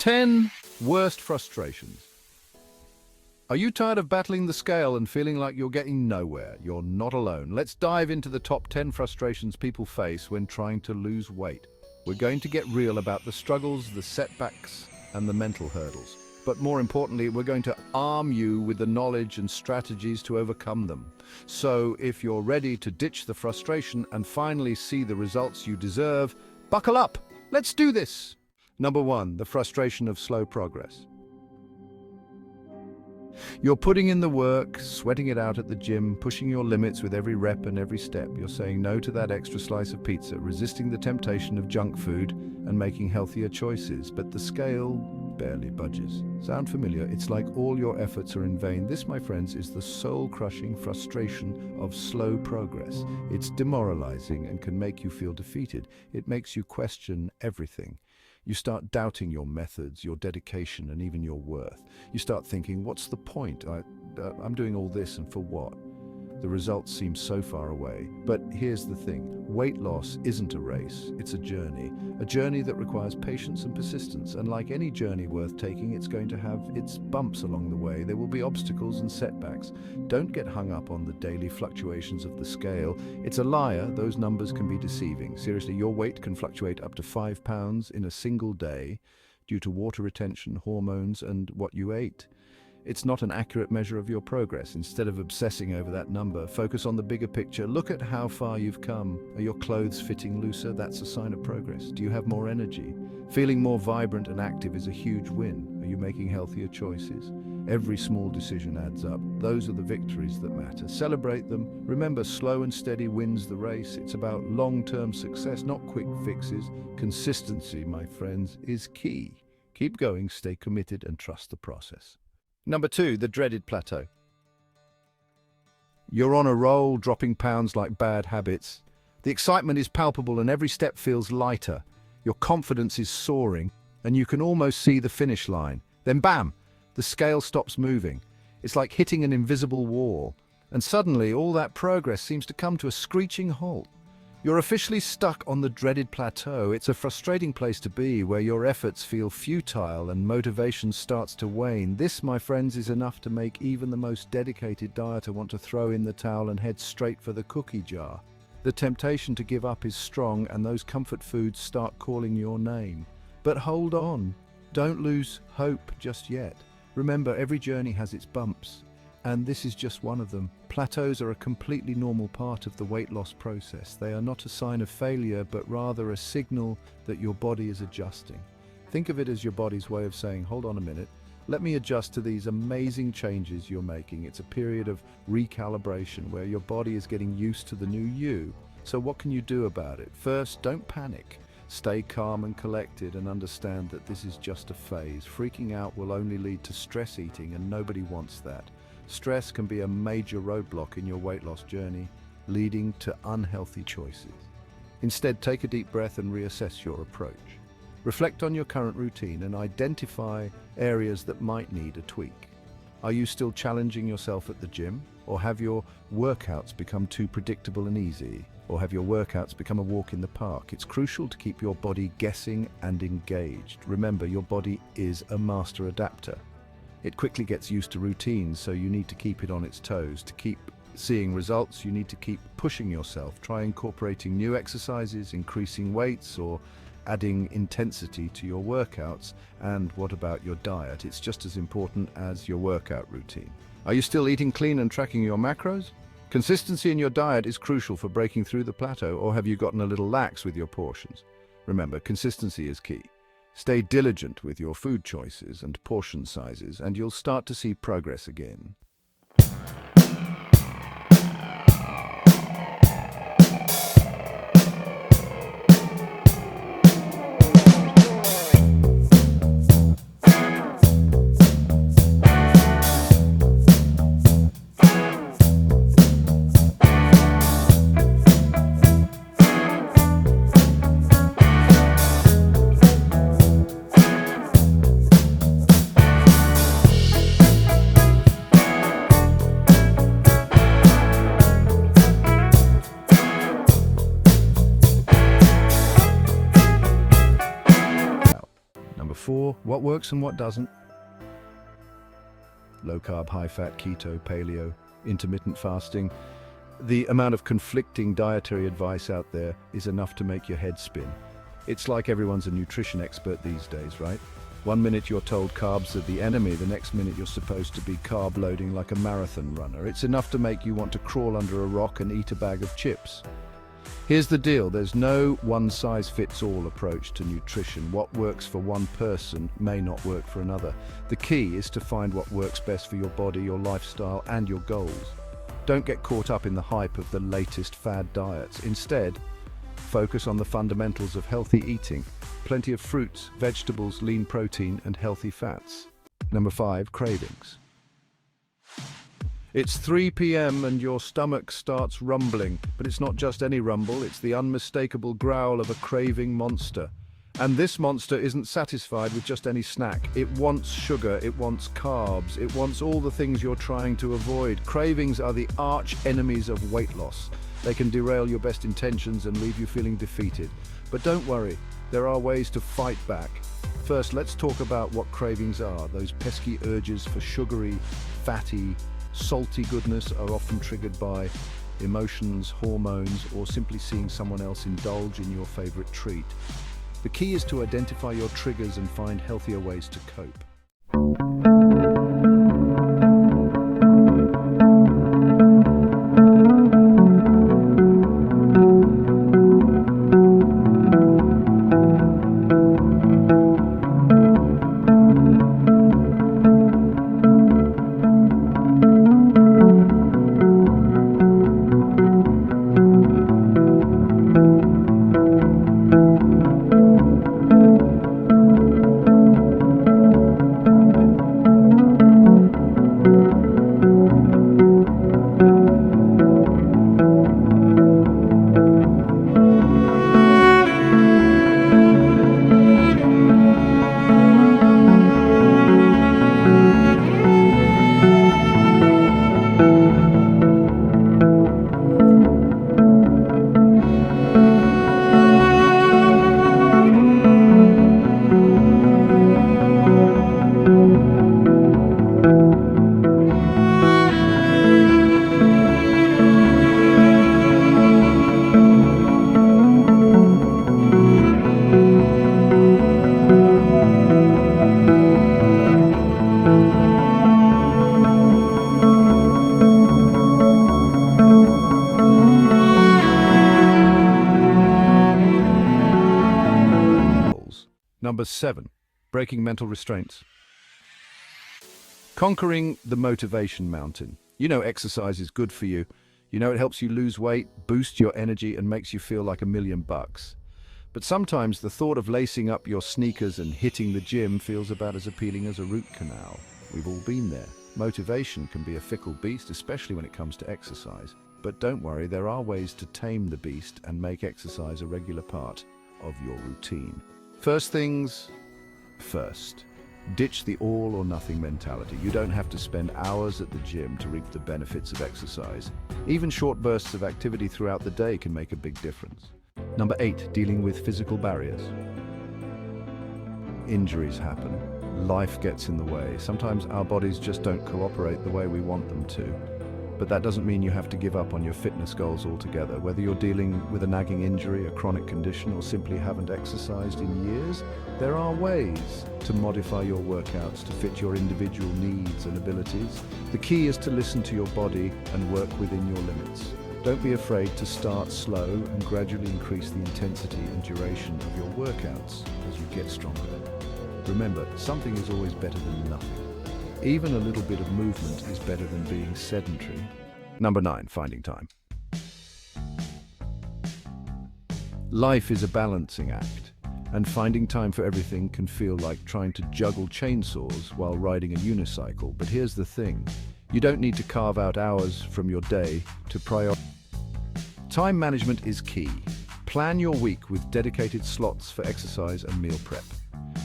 10 worst frustrations. Are you tired of battling the scale and feeling like you're getting nowhere? You're not alone. Let's dive into the top 10 frustrations people face when trying to lose weight. We're going to get real about the struggles, the setbacks, and the mental hurdles. But more importantly, we're going to arm you with the knowledge and strategies to overcome them. So if you're ready to ditch the frustration and finally see the results you deserve, buckle up. Let's do this. Number 1, the frustration of slow progress. You're putting in the work, sweating it out at the gym, pushing your limits with every rep and every step. You're saying no to that extra slice of pizza, resisting the temptation of junk food, and making healthier choices. But the scale barely budges. Sound familiar? It's like all your efforts are in vain. This, my friends, is the soul-crushing frustration of slow progress. It's demoralizing and can make you feel defeated. It makes you question everything. You start doubting your methods, your dedication, and even your worth. You start thinking, what's the point? I'm doing all this, and for what? The results seem so far away. But here's the thing. Weight loss isn't a race. It's a journey that requires patience and persistence. And like any journey worth taking, it's going to have its bumps along the way. There will be obstacles and setbacks. Don't get hung up on the daily fluctuations of the scale. It's a liar. Those numbers can be deceiving. Seriously, your weight can fluctuate up to 5 pounds in a single day due to water retention, hormones, and what you ate. It's not an accurate measure of your progress. Instead of obsessing over that number, focus on the bigger picture. Look at how far you've come. Are your clothes fitting looser? That's a sign of progress. Do you have more energy? Feeling more vibrant and active is a huge win. Are you making healthier choices? Every small decision adds up. Those are the victories that matter. Celebrate them. Remember, slow and steady wins the race. It's about long-term success, not quick fixes. Consistency, my friends, is key. Keep going, stay committed, and trust the process. Number 2, the dreaded plateau. You're on a roll, dropping pounds like bad habits. The excitement is palpable and every step feels lighter. Your confidence is soaring and you can almost see the finish line. Then bam, the scale stops moving. It's like hitting an invisible wall. And suddenly all that progress seems to come to a screeching halt. You're officially stuck on the dreaded plateau. It's a frustrating place to be, where your efforts feel futile and motivation starts to wane. This, my friends, is enough to make even the most dedicated dieter want to throw in the towel and head straight for the cookie jar. The temptation to give up is strong, and those comfort foods start calling your name. But hold on, don't lose hope just yet. Remember, every journey has its bumps. And this is just one of them. Plateaus are a completely normal part of the weight loss process. They are not a sign of failure, but rather a signal that your body is adjusting. Think of it as your body's way of saying, hold on a minute, let me adjust to these amazing changes you're making. It's a period of recalibration where your body is getting used to the new you. So what can you do about it? First, don't panic. Stay calm and collected and understand that this is just a phase. Freaking out will only lead to stress eating, and nobody wants that. Stress can be a major roadblock in your weight loss journey, leading to unhealthy choices. Instead, take a deep breath and reassess your approach. Reflect on your current routine and identify areas that might need a tweak. Are you still challenging yourself at the gym? Or have your workouts become too predictable and easy? Or have your workouts become a walk in the park? It's crucial to keep your body guessing and engaged. Remember, your body is a master adapter. It quickly gets used to routines, so you need to keep it on its toes. To keep seeing results, you need to keep pushing yourself. Try incorporating new exercises, increasing weights, or adding intensity to your workouts. And what about your diet? It's just as important as your workout routine. Are you still eating clean and tracking your macros? Consistency in your diet is crucial for breaking through the plateau, or have you gotten a little lax with your portions? Remember, consistency is key. Stay diligent with your food choices and portion sizes, and you'll start to see progress again. 4. What works and what doesn't? Low carb, high fat, keto, paleo, intermittent fasting. The amount of conflicting dietary advice out there is enough to make your head spin. It's like everyone's a nutrition expert these days, right? One minute you're told carbs are the enemy, the next minute you're supposed to be carb loading like a marathon runner. It's enough to make you want to crawl under a rock and eat a bag of chips. Here's the deal, there's no one-size-fits-all approach to nutrition. What works for one person may not work for another. The key is to find what works best for your body, your lifestyle, and your goals. Don't get caught up in the hype of the latest fad diets. Instead, focus on the fundamentals of healthy eating. Plenty of fruits, vegetables, lean protein, and healthy fats. Number 5, cravings. It's 3 p.m. and your stomach starts rumbling, but it's not just any rumble, it's the unmistakable growl of a craving monster. And this monster isn't satisfied with just any snack. It wants sugar, it wants carbs, it wants all the things you're trying to avoid. Cravings are the arch enemies of weight loss. They can derail your best intentions and leave you feeling defeated. But don't worry, there are ways to fight back. First, let's talk about what cravings are. Those pesky urges for sugary, fatty, salty goodness are often triggered by emotions, hormones, or simply seeing someone else indulge in your favorite treat. The key is to identify your triggers and find healthier ways to cope. Number 7, breaking mental restraints. Conquering the motivation mountain. You know exercise is good for you. You know it helps you lose weight, boost your energy, and makes you feel like $1,000,000. But sometimes the thought of lacing up your sneakers and hitting the gym feels about as appealing as a root canal. We've all been there. Motivation can be a fickle beast, especially when it comes to exercise. But don't worry, there are ways to tame the beast and make exercise a regular part of your routine. First things first. Ditch the all or nothing mentality. You don't have to spend hours at the gym to reap the benefits of exercise. Even short bursts of activity throughout the day can make a big difference. Number 8, dealing with physical barriers. Injuries happen. Life gets in the way. Sometimes our bodies just don't cooperate the way we want them to. But that doesn't mean you have to give up on your fitness goals altogether. Whether you're dealing with a nagging injury, a chronic condition, or simply haven't exercised in years, there are ways to modify your workouts to fit your individual needs and abilities. The key is to listen to your body and work within your limits. Don't be afraid to start slow and gradually increase the intensity and duration of your workouts as you get stronger. Remember, something is always better than nothing. Even a little bit of movement is better than being sedentary. Number 9, finding time. Life is a balancing act, and finding time for everything can feel like trying to juggle chainsaws while riding a unicycle. But here's the thing, you don't need to carve out hours from your day to prioritize. Time management is key. Plan your week with dedicated slots for exercise and meal prep.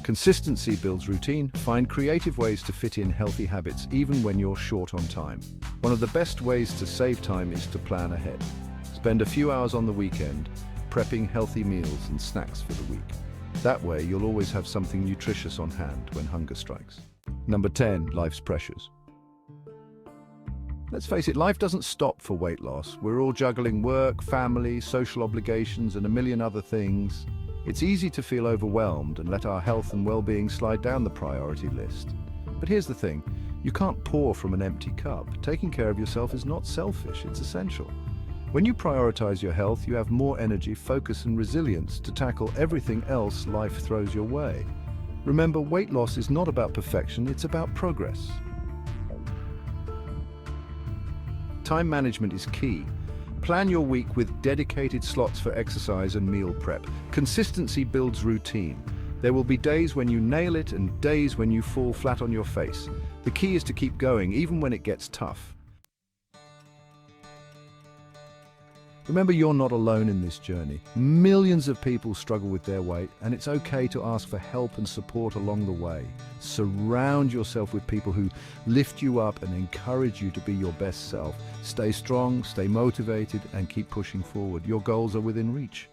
Consistency builds routine. Find creative ways to fit in healthy habits even when you're short on time. One of the best ways to save time is to plan ahead. Spend a few hours on the weekend prepping healthy meals and snacks for the week. That way, you'll always have something nutritious on hand when hunger strikes. Number 10, life's pressures. Let's face it, life doesn't stop for weight loss. We're all juggling work, family, social obligations, and a million other things. It's easy to feel overwhelmed and let our health and well-being slide down the priority list. But here's the thing, you can't pour from an empty cup. Taking care of yourself is not selfish, it's essential. When you prioritize your health, you have more energy, focus, and resilience to tackle everything else life throws your way. Remember, weight loss is not about perfection, it's about progress. Time management is key. Plan your week with dedicated slots for exercise and meal prep. Consistency builds routine. There will be days when you nail it and days when you fall flat on your face. The key is to keep going, even when it gets tough. Remember, you're not alone in this journey. Millions of people struggle with their weight, and it's okay to ask for help and support along the way. Surround yourself with people who lift you up and encourage you to be your best self. Stay strong, stay motivated, and keep pushing forward. Your goals are within reach.